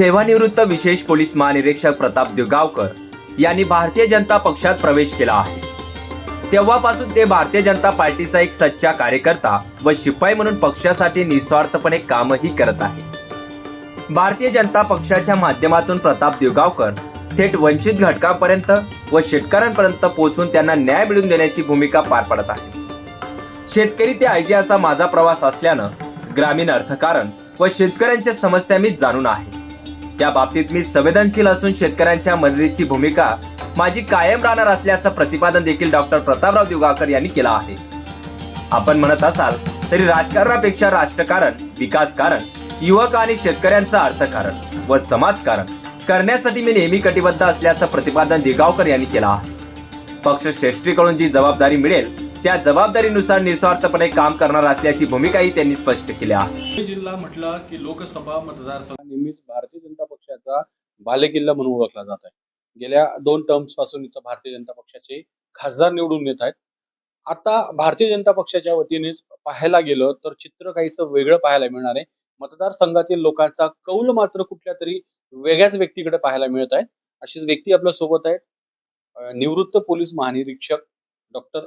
सेवानिवृत्त विशेष पोलीस महानिरीक्षक प्रताप दिगावकर यांनी भारतीय जनता पक्षात प्रवेश केला आहे. तेव्हापासून ते भारतीय जनता पार्टीचा एक सच्चा कार्यकर्ता व शिपाई म्हणून पक्षासाठी निस्वार्थपणे कामही करत आहे. भारतीय जनता पक्षाच्या माध्यमातून प्रताप दिगावकर थेट वंचित घटकांपर्यंत व शेतकऱ्यांपर्यंत पोहोचून त्यांना न्याय मिळवून देण्याची भूमिका पार पडत आहे. शेतकरी ते आयजी असा माझा प्रवास असल्यानं ग्रामीण अर्थकारण व शेतकऱ्यांच्या समस्या मी जाणून आहे. त्या बाबतीत मी संवेदनशील असून शेतकऱ्यांच्या मदतीची भूमिका माझी कायम राहणार असल्याचं प्रतिपादन देखील डॉक्टर प्रतापराव दिगावकर यांनी केलं आहे. आपण म्हणत असाल तरी राजकारणापेक्षा राष्ट्रकारण, विकासकारण, युवक आणि शेतकऱ्यांचं अर्थकारण व समाजकारण करण्यासाठी मी नेहमी कटिबद्ध असल्याचं प्रतिपादन दिगावकर यांनी केलं आहे. पक्षश्रेष्ठीकडून जी जबाबदारी मिळेल त्या जबाबदारीनुसार निस्वार्थपणे काम करणार असल्याची भूमिकाही त्यांनी स्पष्ट केली आहे. जिल्हा म्हटलं की लोकसभा मतदारसंघ नेहमीच भारतीय जनता पक्षाचा बालेकिल्ला म्हणून ओळखला जात आहे. गेल्या 2 टर्म्स पासून इथं भारतीय जनता पक्षाचे खासदार निवडून येत आहेत. आता भारतीय जनता पक्षाच्या वतीने पाहायला गेलं तर चित्र काहीसं वेगळं पाहायला मिळणार आहे. मतदारसंघातील लोकांचा कौल मात्र कुठल्या तरी वेगळ्याच व्यक्तीकडे पाहायला मिळत आहे. अशीच व्यक्ती आपल्या सोबत आहेत. निवृत्त पोलीस महानिरीक्षक डॉक्टर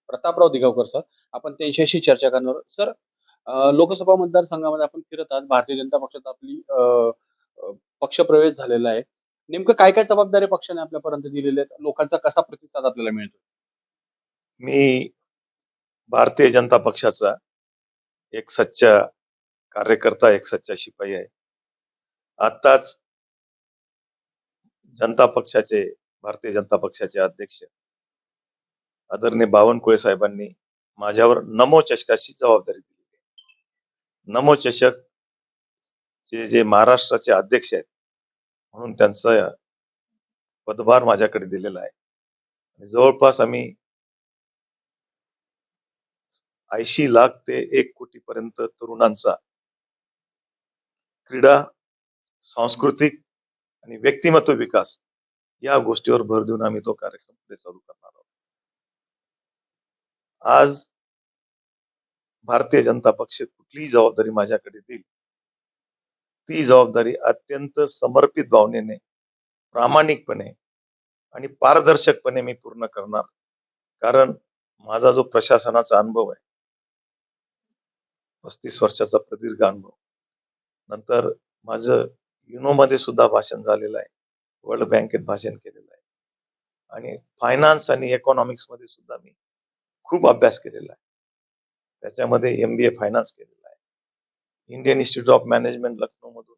प्रतापराव दिगावकर सर. आपण त्यांच्याशी चर्चा करणार आहोत. सर, लोकसभा मतदारसंघामध्ये आपण फिरत आहात. भारतीय जनता पक्षात आपली पक्षप्रवेश झालेला आहे. नेमकं काय काय जबाबदारी पक्षाने आपल्यापर्यंत दिलेल्या आहेत? लोकांचा कसा प्रतिसाद आपल्याला मिळतो? मी भारतीय जनता पक्षाचा एक सच्चा कार्यकर्ता, एक सच्चा शिपाई आहे. आताच भारतीय जनता पक्षाचे अध्यक्ष आदरणीय बावनकुळे साहेबांनी माझ्यावर नमो चषकाची जबाबदारी दिली. नमो चषक जे महाराष्ट्राचे अध्यक्ष आहेत म्हणून त्यांचा पदभार माझ्याकडे दिलेला आहे. जवळपास आम्ही 80 लाख ते 1 कोटी पर्यंत तरुणांचा क्रीडा, सांस्कृतिक आणि व्यक्तिमत्व विकास या गोष्टीवर भर देऊन आम्ही तो कार्यक्रम पुढे चालू करणार आहोत. आज भारतीय जनता पक्ष कुठलीही जबाबदारी माझ्याकडे देईल ती जबाबदारी अत्यंत समर्पित भावनेने, प्रामाणिकपणे आणि पारदर्शकपणे मी पूर्ण करणार. कारण माझा जो प्रशासनाचा अनुभव आहे, 35 वर्षाचा प्रदीर्घ अनुभव, नंतर माझं युनो मध्ये सुद्धा भाषण झालेलं आहे, वर्ल्ड बँकेत भाषण केलेलं आहे आणि फायनान्स आणि इकॉनॉमिक्स मध्ये सुद्धा मी खूप अभ्यास केलेला आहे. त्याच्यामध्ये MBA फायनान्स केलेला आहे. Indian institute of management Lucknow मधून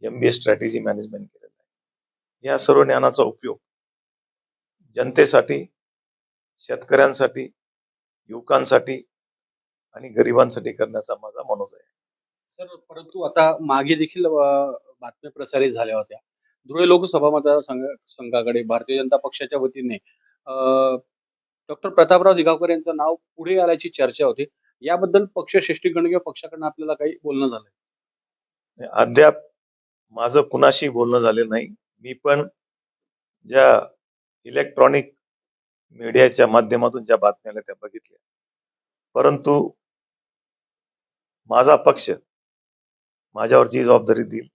MBA स्ट्रॅटेजी मॅनेजमेंट केलेला आहे. या सर्व ज्ञानाचा उपयोग जनतेसाठी, शेतकऱ्यांसाठी, युवकांसाठी आणि गरिबांसाठी करण्याचा माझा मनोदय आहे. सर, परंतु आता मागे देखील बातम्या प्रसारित झाल्या होत्या. धुळे लोकसभा मतदारसंघाकडे भारतीय जनता पक्षाच्या वतीने डॉक्टर प्रतापराव दिगावकर यांचं नाव पुढे आल्याची चर्चा होती. याबद्दल पक्षश्रेष्ठीकडून किंवा पक्षाकडून आपल्याला काही बोलणं झालंय? अद्याप माझं कुणाशी बोलणं झालेलं नाही. मी पण ज्या इलेक्ट्रॉनिक मीडियाच्या माध्यमातून ज्या बातम्या आल्या त्या बघितल्या, परंतु माझा पक्ष माझ्यावर जी जबाबदारी देईल,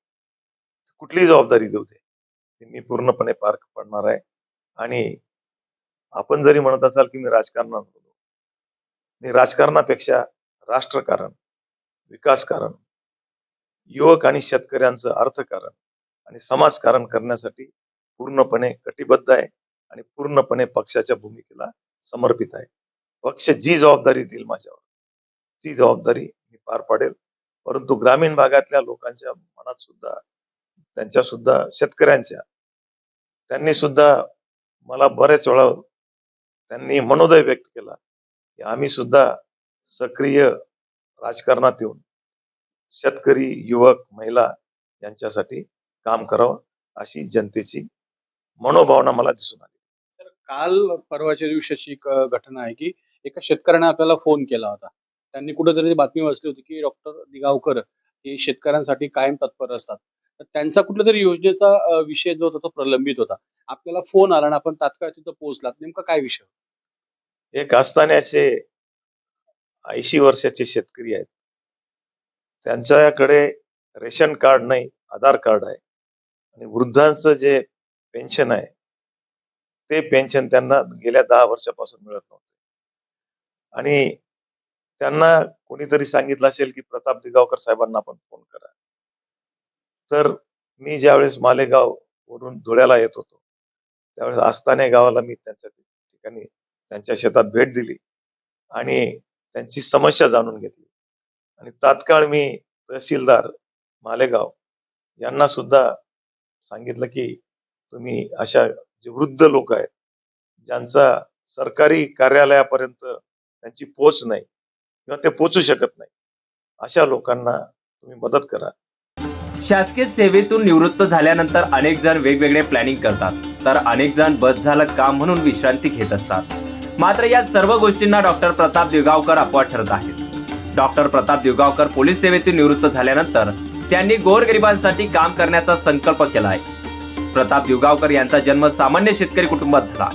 कुठलीही जबाबदारी देऊ दे, ती मी पूर्णपणे पार पाडणार आहे. आणि आपण जरी म्हणत असाल की मी राजकारणात होतो, मी राजकारणापेक्षा राष्ट्रकारण, विकासकारण, युवक आणि शेतकऱ्यांचं अर्थकारण आणि समाजकारण करण्यासाठी पूर्णपणे कटिबद्ध आहे आणि पूर्णपणे पक्षाच्या भूमिकेला समर्पित आहे. पक्ष जी जबाबदारी देईल माझ्यावर, ती जबाबदारी मी पार पाडेल. परंतु ग्रामीण भागातल्या लोकांच्या मनात सुद्धा, त्यांच्या सुद्धा शेतकऱ्यांच्या, त्यांनी सुद्धा मला बरेच वेळा त्यांनी मनोदय व्यक्त केला की आम्ही सुद्धा सक्रिय राजकारणात येऊन शेतकरी, युवक, महिला यांच्यासाठी काम करावं अशी जनतेची मनोभावना मला दिसून आली. तर काल परवाच्या दिवशीची एक घटना आहे की एका शेतकऱ्याने आपल्याला फोन केला होता. त्यांनी कुठेतरी बातमी वाचली होती की डॉक्टर दिगावकर हे शेतकऱ्यांसाठी कायम तत्पर असतात. तर त्यांचा कुठल्या तरी योजनेचा विषय जो होता तो प्रलंबित होता. आपल्याला फोन आला आणि आपण तात्काळ तिथं पोहोचलात. नेमका काय विषय? एक असतानाचे 80 वर्षाचे शेतकरी आहेत. त्यांच्याकडे रेशन कार्ड नाही, आधार कार्ड आहे. आणि वृद्धांचं जे पेन्शन आहे ते पेन्शन त्यांना गेल्या 10 वर्षापासून मिळत नव्हतं आणि त्यांना कोणीतरी सांगितलं असेल की प्रताप दिगावकर साहेबांना आपण फोन करा. तर मी ज्यावेळेस मालेगाव वरून धुळ्याला येत होतो त्यावेळेस आस्ताने गावाला मी त्यांच्या ठिकाणी त्यांच्या शेतात भेट दिली आणि त्यांची समस्या जाणून घेतली आणि तात्काळ मी तहसीलदार मालेगाव यांना सुद्धा सांगितलं की तुम्ही अशा जे वृद्ध लोक आहेत ज्यांचा सरकारी कार्यालयापर्यंत त्यांची पोच नाही किंवा ते पोचू शकत नाही अशा लोकांना तुम्ही मदत करा. शासकीय सेवेतून निवृत्त झाल्यानंतर अनेक जण वेगवेगळे प्लॅनिंग करतात, तर अनेक जण बस झालं काम म्हणून विश्रांती घेत असतात. मात्र या सर्व गोष्टींना डॉक्टर प्रताप दिगावकर अपवाद ठरत आहेत. डॉक्टर प्रताप दिगावकर पोलीस सेवेतून निवृत्त झाल्यानंतर त्यांनी गोरगरिबांसाठी काम करण्याचा संकल्प केला आहे. प्रताप दिगावकर यांचा जन्म सामान्य शेतकरी कुटुंबात झाला,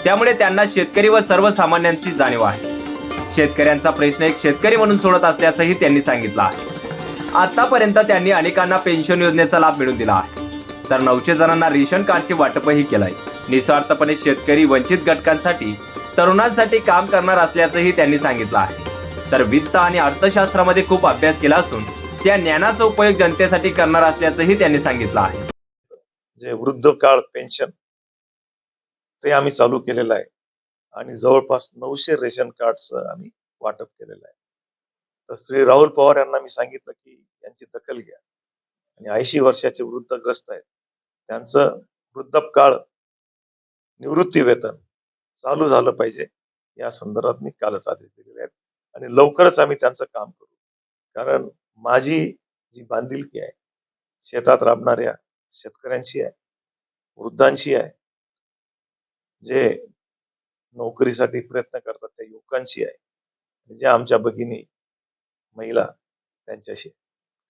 त्यामुळे त्यांना शेतकरी व सर्वसामान्यांची जाणीव आहे. शेतकऱ्यांचा प्रश्न एक शेतकरी म्हणून सोडत असल्याचंही त्यांनी सांगितलं आहे. आतापर्यंत त्यांनी अनेकांना पेन्शन योजनेचा लाभ मिळवून दिला आहे, तर 900 जणांना रेशन कार्डचे वाटपही केलंय. निस्वार्थपणे शेतकरी वंचित घटकांसाठी तरुणांसाठी काम करणार असल्याचंही त्यांनी सांगितलं आहे. तर वित्त आणि अर्थशास्त्रामध्ये खूप अभ्यास केला असून त्या ज्ञानाचा उपयोग जनतेसाठी करणार असल्याचंही त्यांनी सांगितलं आहे. जे वृद्ध काळ पेन्शन ते आम्ही चालू केलेलं आहे आणि जवळपास 900 रेशन कार्डचं आम्ही वाटप केलेलं आहे. तर श्री राहुल पवार यांना मी सांगितलं की यांची दखल घ्या आणि 80 वर्षाचे वृद्ध ग्रस्त आहेत त्यांचं वृद्धकाळ निवृत्ती वेतन चालू झालं पाहिजे या संदर्भात मी कालच आदेश दिलेले आहेत आणि लवकरच आम्ही त्यांचं काम करू. कारण माझी जी बांधिलकी आहे शेतात राबणाऱ्या शेतकऱ्यांशी आहे, वृद्धांशी आहे, जे नोकरीसाठी प्रयत्न करतात त्या युवकांशी आहे, जे आमच्या भगिनी महिला त्यांच्याशी.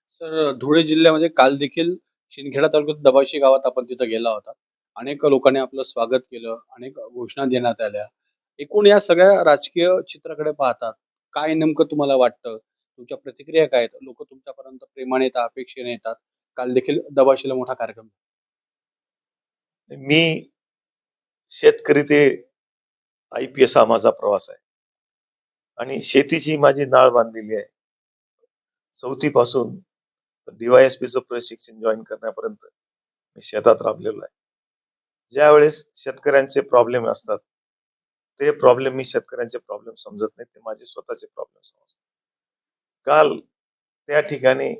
सर, धुळे जिल्ह्यामध्ये काल देखील शिंदखेडा तालुक्यात दबाशी गावात आपण तिथं गेला होता. अनेक लोकांनी आपलं स्वागत केलं, अनेक घोषणा देण्यात आल्या. एकूण या सगळ्या राजकीय चित्राकडे पाहतात, काय नेमकं तुम्हाला वाटतं? तुमच्या प्रतिक्रिया काय आहेत? लोक तुमच्यापर्यंत प्रेमाने येतात, अपेक्षेने येतात. काल देखील दबाशीला मोठा कार्यक्रम. मी शेतकरी ते IPS हा माझा प्रवास आहे आणि शेतीची माझी नाळ बांधलेली आहे. 4थी पासून DYSPचं प्रशिक्षण जॉईन करण्यापर्यंत मी शेतात राबलेलो आहे. ज्यावेळेस शेतकऱ्यांचे प्रॉब्लेम असतात ते प्रॉब्लेम मी शेतकऱ्यांचे प्रॉब्लेम समजत नाही, ते माझे स्वतःचे प्रॉब्लेम समजतात. काल त्या ठिकाणी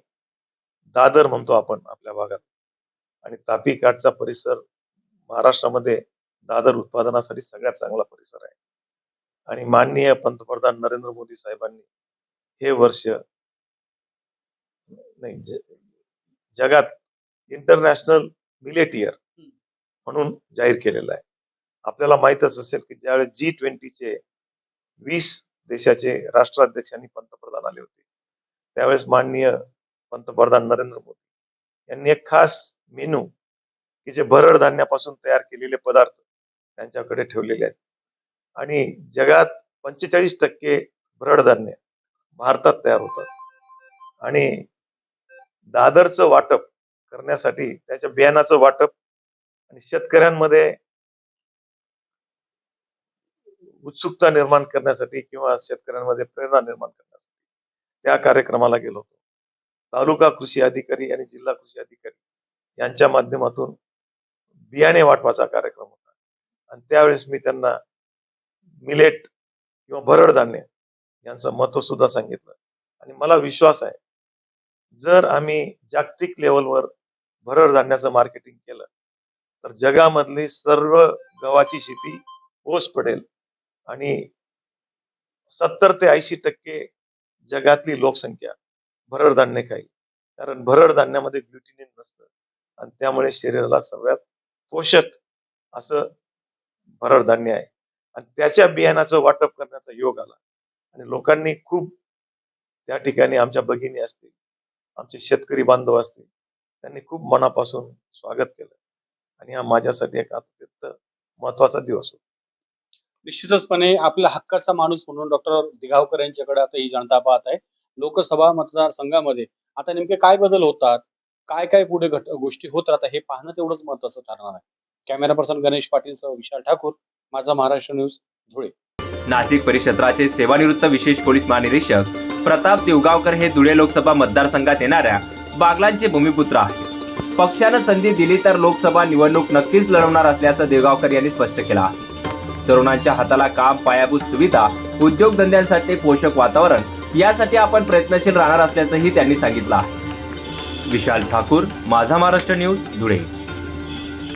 दादर म्हणतो आपण आपल्या भागात आणि तापी काठचा परिसर महाराष्ट्रामध्ये दादर उत्पादनासाठी सगळ्यात चांगला परिसर आहे आणि माननीय पंतप्रधान नरेंद्र मोदी साहेबांनी हे वर्ष नाही जगात इंटरनॅशनल मिलेट इयर म्हणून जाहीर केलेलं आहे. आपल्याला माहितच असेल की ज्यावेळेस G20चे 20 देशाचे राष्ट्राध्यक्ष आणि पंतप्रधान आले होते त्यावेळेस माननीय पंतप्रधान नरेंद्र मोदी यांनी एक खास मेनू की जे भरड धान्यापासून तयार केलेले पदार्थ त्यांच्याकडे ठेवलेले आहेत आणि जगात 45% भरड धान्य भारतात तयार होतात आणि दादरचं वाटप करण्यासाठी त्याच्या बियाणाचं वाटप आणि शेतकऱ्यांमध्ये उत्सुकता निर्माण करण्यासाठी किंवा शेतकऱ्यांमध्ये प्रेरणा निर्माण करण्यासाठी त्या कार्यक्रमाला गेलो होतो. तालुका कृषी अधिकारी आणि जिल्हा कृषी अधिकारी यांच्या माध्यमातून बियाणे वाटपाचा कार्यक्रम होता आणि त्यावेळेस मी त्यांना मिलेट किंवा भरड धान्य यांचं महत्व सुद्धा सांगितलं आणि मला विश्वास आहे जर आम्ही जागतिक लेवलवर भरड धान्याचं मार्केटिंग केलं तर जगामधली सर्व गव्हाची शेती ओस पडेल आणि 70 ते 80% जगातली लोकसंख्या भरड धान्य खाईल. कारण भरड धान्यामध्ये ग्लुटिनिन नसतं आणि त्यामुळे शरीराला सर्वात पोषक असं भरड धान्य आहे आणि त्याच्या बियाणाचं वाटप करण्याचा योग आला आणि लोकांनी खूप त्या ठिकाणी आमच्या भगिनी असतील, आमचे शेतकरी बांधव असतील, त्यांनी खूप मनापासून स्वागत केलं आणि हा माझ्यासाठी एक अत्यंत महत्वाचा दिवस होता. निश्चितचपणे आपल्या हक्काचा माणूस म्हणून डॉक्टर दिगावकर यांच्याकडे आता ही जनता पाहत आहे. लोकसभा मतदारसंघामध्ये आता नेमके काय बदल होतात? काय काय पुढे गोष्टी होत राहतात हे पाहणं तेवढंच महत्वाचं ठरणार आहे. कॅमेरा पर्सन गणेश पाटीलसह विशाल ठाकूर, माझा महाराष्ट्र न्यूज, धुळे. नाशिक परिक्षेत्राचे सेवानिवृत्त विशेष पोलीस महानिरीक्षक प्रताप देवगावकर हे धुळे लोकसभा मतदारसंघात येणाऱ्या बागलांचे भूमिपुत्र आहेत. पक्षानं संधी दिली तर लोकसभा निवडणूक नक्कीच लढवणार असल्याचं देवगावकर यांनी स्पष्ट केलं आहे. तरुणांच्या हाताला काम, पायाभूत सुविधा, उद्योगधंद्यांसाठी पोषक वातावरण यासाठी आपण प्रयत्नशील राहणार असल्याचंही त्यांनी सांगितलं आहे. विशाल ठाकूर, माझा महाराष्ट्र न्यूज, धुळे.